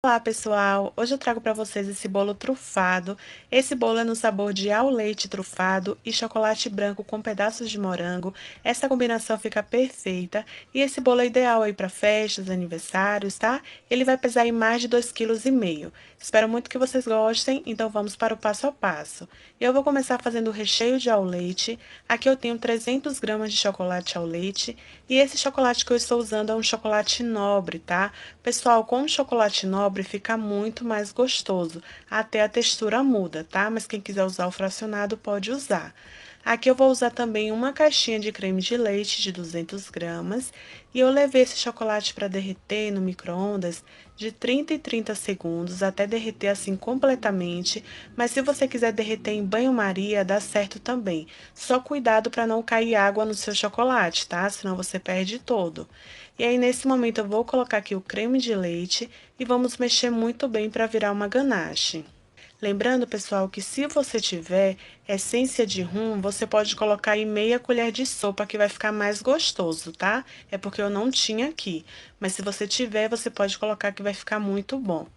Olá pessoal, hoje eu trago para vocês esse bolo trufado. Esse bolo é no sabor de ao leite trufado e chocolate branco com pedaços de morango. Essa combinação fica perfeita e esse bolo é ideal aí para festas, aniversários, tá? Ele vai pesar em mais de 2,5 kg. Espero muito que vocês gostem, então vamos para o passo a passo. Eu vou começar fazendo o recheio de ao leite. Aqui eu tenho 300 gramas de chocolate ao leite e esse chocolate que eu estou usando é um chocolate nobre, tá? Pessoal, com o chocolate nobre fica muito mais gostoso, até a textura muda, tá? Mas quem quiser usar o fracionado pode usar. Aqui eu vou usar também uma caixinha de creme de leite de 200 gramas e eu levei esse chocolate para derreter no micro-ondas de 30 em 30 segundos até derreter assim completamente, mas se você quiser derreter em banho-maria dá certo também. Só cuidado para não cair água no seu chocolate, tá? Senão você perde todo. E aí nesse momento eu vou colocar aqui o creme de leite e vamos mexer muito bem para virar uma ganache. Lembrando, pessoal, que se você tiver essência de rum, você pode colocar aí meia colher de sopa, que vai ficar mais gostoso, tá? É porque eu não tinha aqui, mas se você tiver, você pode colocar que vai ficar muito bom.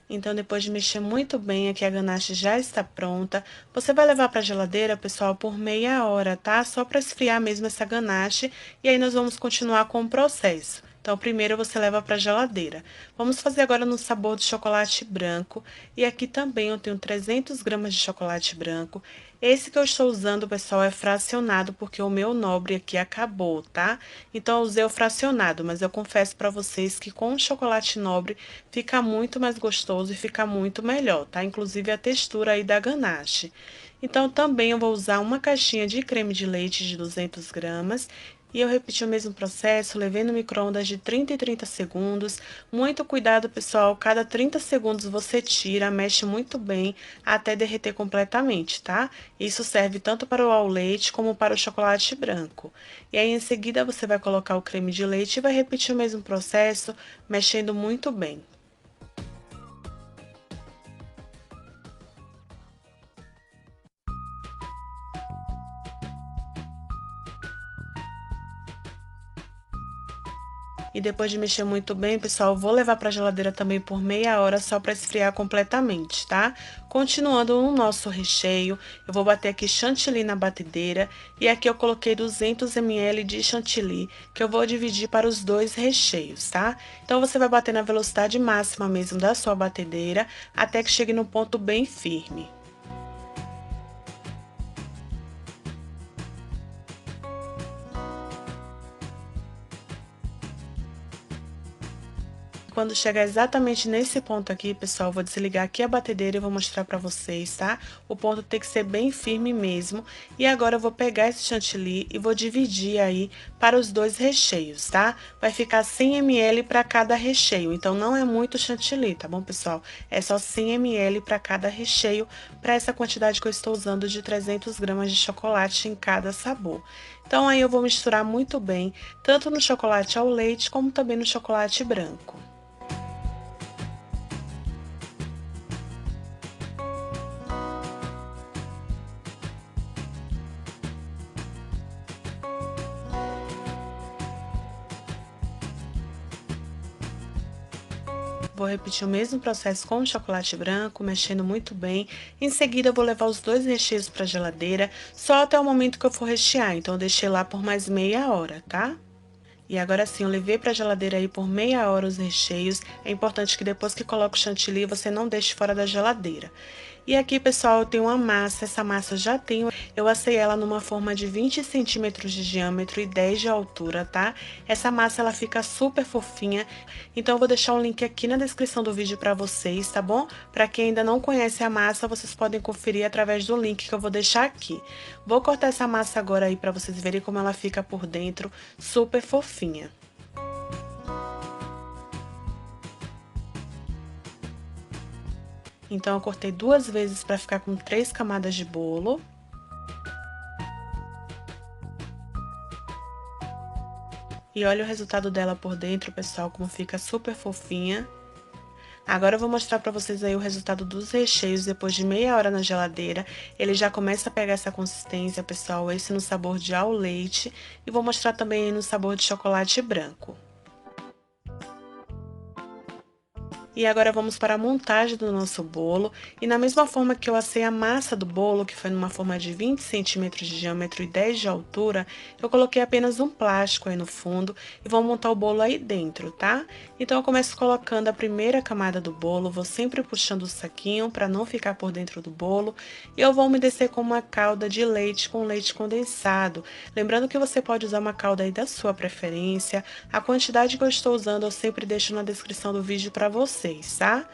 Então, depois de mexer muito bem, aqui a ganache já está pronta. Você vai levar para a geladeira, pessoal, por meia hora, tá? Só para esfriar mesmo essa ganache. E aí nós vamos continuar com o processo. Então, primeiro você leva para a geladeira. Vamos fazer agora no sabor de chocolate branco. E aqui também eu tenho 300 gramas de chocolate branco. Esse que eu estou usando, pessoal, é fracionado, porque o meu nobre aqui acabou, tá? Então, eu usei o fracionado, mas eu confesso para vocês que com o chocolate nobre fica muito mais gostoso e fica muito melhor, tá? Inclusive a textura aí da ganache. Então, também eu vou usar uma caixinha de creme de leite de 200 gramas. E eu repeti o mesmo processo, levei no micro-ondas de 30 em 30 segundos. Muito cuidado, pessoal, cada 30 segundos você tira, mexe muito bem até derreter completamente, tá? Isso serve tanto para o ao leite como para o chocolate branco. E aí, em seguida, você vai colocar o creme de leite e vai repetir o mesmo processo, mexendo muito bem. E depois de mexer muito bem, pessoal, vou levar para a geladeira também por meia hora só para esfriar completamente, tá? Continuando no nosso recheio, eu vou bater aqui chantilly na batedeira e aqui eu coloquei 200 ml de chantilly, que eu vou dividir para os dois recheios, tá? Então você vai bater na velocidade máxima mesmo da sua batedeira até que chegue no ponto bem firme. Quando chegar exatamente nesse ponto aqui, pessoal, vou desligar aqui a batedeira e vou mostrar pra vocês, tá? O ponto tem que ser bem firme mesmo. E agora eu vou pegar esse chantilly e vou dividir aí para os dois recheios, tá? Vai ficar 100 ml para cada recheio, então não é muito chantilly, tá bom, pessoal? É só 100 ml para cada recheio, para essa quantidade que eu estou usando de 300 gramas de chocolate em cada sabor. Então aí eu vou misturar muito bem, tanto no chocolate ao leite como também no chocolate branco. Vou repetir o mesmo processo com o chocolate branco, mexendo muito bem. Em seguida, eu vou levar os dois recheios para a geladeira, só até o momento que eu for rechear. Então, eu deixei lá por mais meia hora, tá? E agora sim, eu levei para a geladeira aí por meia hora os recheios. É importante que depois que coloque o chantilly, você não deixe fora da geladeira. E aqui, pessoal, eu tenho uma massa. Essa massa eu já tenho. Eu assei ela numa forma de 20 centímetros de diâmetro e 10 de altura, tá? Essa massa, ela fica super fofinha. Então, eu vou deixar um link aqui na descrição do vídeo para vocês, tá bom? Para quem ainda não conhece a massa, vocês podem conferir através do link que eu vou deixar aqui. Vou cortar essa massa agora aí para vocês verem como ela fica por dentro, super fofinha. Então, eu cortei duas vezes para ficar com 3 camadas de bolo. E olha o resultado dela por dentro, pessoal, como fica super fofinha. Agora eu vou mostrar pra vocês aí o resultado dos recheios depois de meia hora na geladeira. Ele já começa a pegar essa consistência, pessoal, esse no sabor de ao leite. E vou mostrar também aí no sabor de chocolate branco. E agora vamos para a montagem do nosso bolo. E na mesma forma que eu assei a massa do bolo, que foi numa forma de 20 centímetros de diâmetro e 10 de altura, eu coloquei apenas um plástico aí no fundo e vou montar o bolo aí dentro, tá? Então eu começo colocando a primeira camada do bolo, vou sempre puxando o saquinho para não ficar por dentro do bolo. E eu vou umedecer com uma calda de leite com leite condensado. Lembrando que você pode usar uma calda aí da sua preferência. A quantidade que eu estou usando eu sempre deixo na descrição do vídeo para vocês, tá?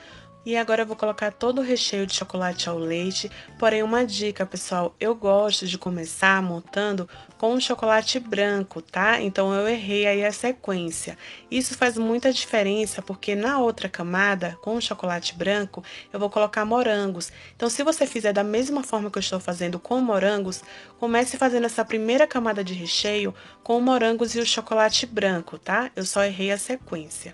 E agora eu vou colocar todo o recheio de chocolate ao leite, porém uma dica, pessoal, eu gosto de começar montando com o chocolate branco, tá? Então eu errei aí a sequência. Isso faz muita diferença porque na outra camada, com o chocolate branco, eu vou colocar morangos. Então se você fizer da mesma forma que eu estou fazendo com morangos, comece fazendo essa primeira camada de recheio com morangos e o chocolate branco, tá? Eu só errei a sequência.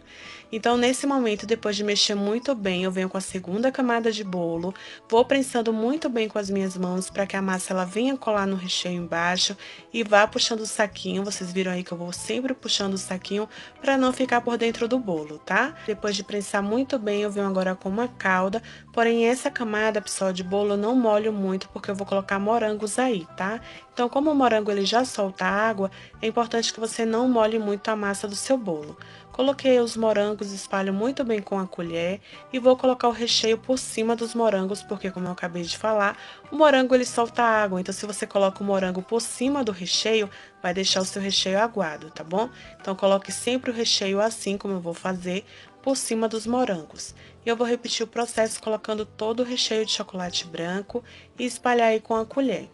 Então, nesse momento, depois de mexer muito bem, eu venho com a segunda camada de bolo, vou prensando muito bem com as minhas mãos para que a massa ela venha colar no recheio embaixo e vá puxando o saquinho. Vocês viram aí que eu vou sempre puxando o saquinho para não ficar por dentro do bolo, tá? Depois de prensar muito bem, eu venho agora com uma calda, porém essa camada, pessoal, de bolo eu não molho muito porque eu vou colocar morangos aí, tá? Então, como o morango ele já solta água, é importante que você não molhe muito a massa do seu bolo. Coloquei os morangos, espalho muito bem com a colher e vou colocar o recheio por cima dos morangos, porque como eu acabei de falar, o morango ele solta água, então se você coloca o morango por cima do recheio, vai deixar o seu recheio aguado, tá bom? Então coloque sempre o recheio assim como eu vou fazer, por cima dos morangos. E eu vou repetir o processo colocando todo o recheio de chocolate branco e espalhar aí com a colher.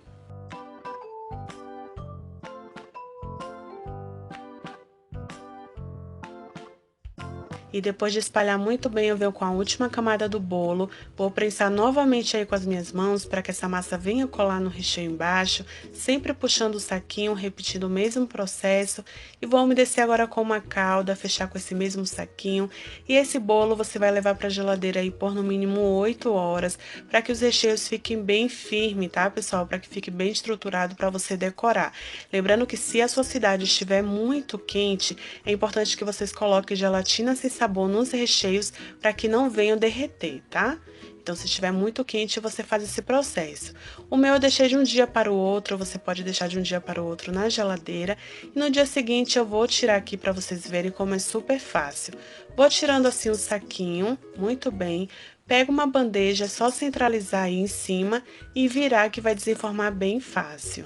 E depois de espalhar muito bem, eu venho com a última camada do bolo, vou prensar novamente aí com as minhas mãos para que essa massa venha colar no recheio embaixo, sempre puxando o saquinho, repetindo o mesmo processo. E vou umedecer agora com uma calda, fechar com esse mesmo saquinho. E esse bolo você vai levar para a geladeira aí por no mínimo 8 horas, para que os recheios fiquem bem firmes, tá, pessoal? Para que fique bem estruturado para você decorar. Lembrando que se a sua cidade estiver muito quente, é importante que vocês coloquem gelatina sem sabor nos recheios para que não venham derreter, tá? Então, se estiver muito quente, você faz esse processo. O meu eu deixei de um dia para o outro, você pode deixar de um dia para o outro na geladeira. E no dia seguinte eu vou tirar aqui para vocês verem como é super fácil. Vou tirando assim o saquinho, muito bem. Pega uma bandeja, é só centralizar aí em cima e virar que vai desenformar bem fácil.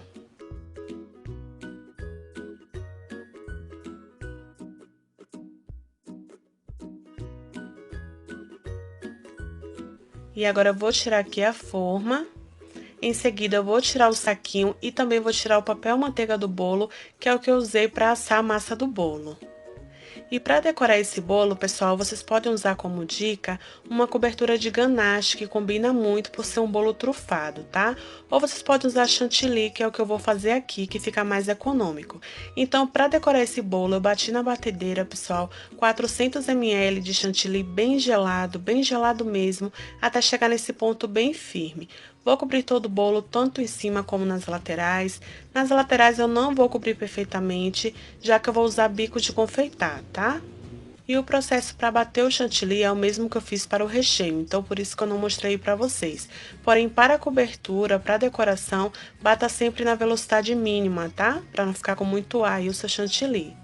E agora eu vou tirar aqui a forma. Em seguida, eu vou tirar o saquinho e também vou tirar o papel manteiga do bolo, que é o que eu usei para assar a massa do bolo. E para decorar esse bolo, pessoal, vocês podem usar como dica uma cobertura de ganache, que combina muito por ser um bolo trufado, tá? Ou vocês podem usar chantilly, que é o que eu vou fazer aqui, que fica mais econômico. Então, para decorar esse bolo, eu bati na batedeira, pessoal, 400 ml de chantilly bem gelado mesmo, até chegar nesse ponto bem firme. Vou cobrir todo o bolo, tanto em cima como nas laterais. Nas laterais eu não vou cobrir perfeitamente, já que eu vou usar bico de confeitar, tá? E o processo para bater o chantilly é o mesmo que eu fiz para o recheio, então por isso que eu não mostrei para vocês. Porém, para a cobertura, para a decoração, bata sempre na velocidade mínima, tá? Para não ficar com muito ar aí o seu chantilly.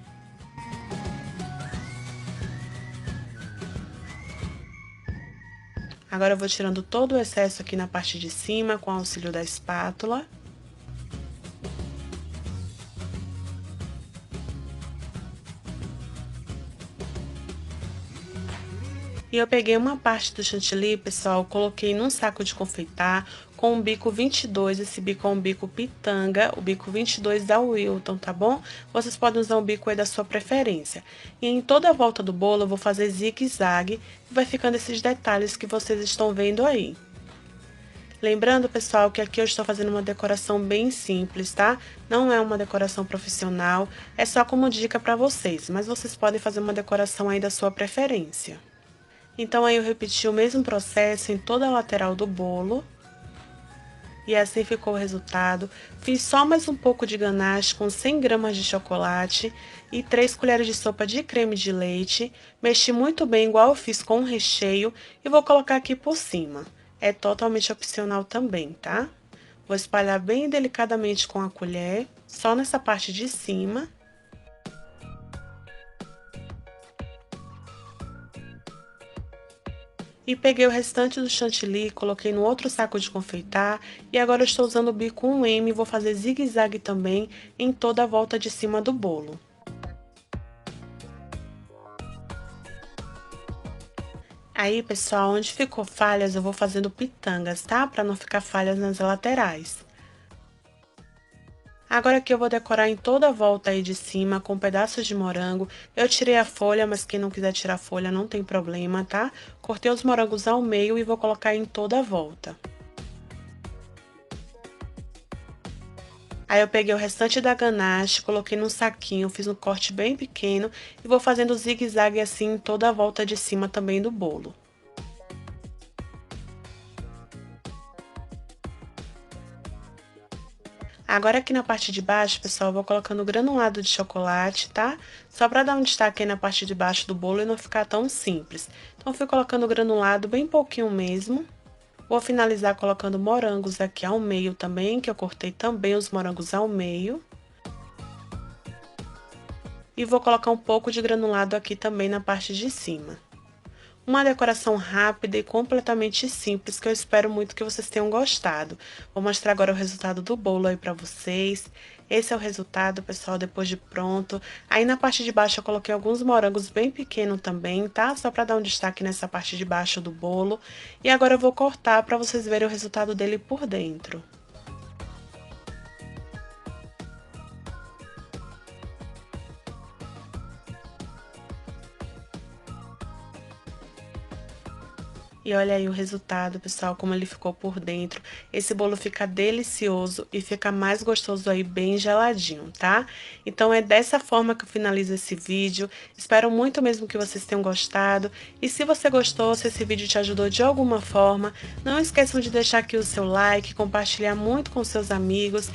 Agora eu vou tirando todo o excesso aqui na parte de cima com o auxílio da espátula. E eu peguei uma parte do chantilly, pessoal, coloquei num saco de confeitar com o bico 22, esse bico é um bico pitanga, o bico 22 da Wilton, tá bom? Vocês podem usar um bico aí da sua preferência. E em toda a volta do bolo eu vou fazer zigue-zague e vai ficando esses detalhes que vocês estão vendo aí. Lembrando, pessoal, que aqui eu estou fazendo uma decoração bem simples, tá? Não é uma decoração profissional, é só como dica para vocês, mas vocês podem fazer uma decoração aí da sua preferência. Então aí eu repeti o mesmo processo em toda a lateral do bolo. E assim ficou o resultado. Fiz só mais um pouco de ganache com 100 gramas de chocolate e 3 colheres de sopa de creme de leite. Mexi muito bem, igual eu fiz com o recheio, e vou colocar aqui por cima. É totalmente opcional também, tá? Vou espalhar bem delicadamente com a colher, só nessa parte de cima. E peguei o restante do chantilly, coloquei no outro saco de confeitar e agora eu estou usando o bico 1M e vou fazer zigue-zague também em toda a volta de cima do bolo. Aí, pessoal, onde ficou falhas eu vou fazendo pitangas, tá? Para não ficar falhas nas laterais. Agora que eu vou decorar em toda a volta aí de cima com pedaços de morango. Eu tirei a folha, mas quem não quiser tirar a folha não tem problema, tá? Cortei os morangos ao meio e vou colocar em toda a volta. Aí eu peguei o restante da ganache, coloquei num saquinho, fiz um corte bem pequeno e vou fazendo zigue-zague assim em toda a volta de cima também do bolo. Agora aqui na parte de baixo, pessoal, eu vou colocando granulado de chocolate, tá? Só pra dar um destaque aí na parte de baixo do bolo e não ficar tão simples. Então, eu fui colocando granulado bem pouquinho mesmo. Vou finalizar colocando morangos aqui ao meio também, que eu cortei também os morangos ao meio. E vou colocar um pouco de granulado aqui também na parte de cima. Uma decoração rápida e completamente simples, que eu espero muito que vocês tenham gostado. Vou mostrar agora o resultado do bolo aí pra vocês. Esse é o resultado, pessoal, depois de pronto. Aí na parte de baixo eu coloquei alguns morangos bem pequenos também, tá? Só pra dar um destaque nessa parte de baixo do bolo. E agora eu vou cortar pra vocês verem o resultado dele por dentro. E olha aí o resultado, pessoal, como ele ficou por dentro. Esse bolo fica delicioso e fica mais gostoso aí bem geladinho, tá? Então é dessa forma que eu finalizo esse vídeo. Espero muito mesmo que vocês tenham gostado. E se você gostou, se esse vídeo te ajudou de alguma forma, não esqueçam de deixar aqui o seu like, compartilhar muito com seus amigos.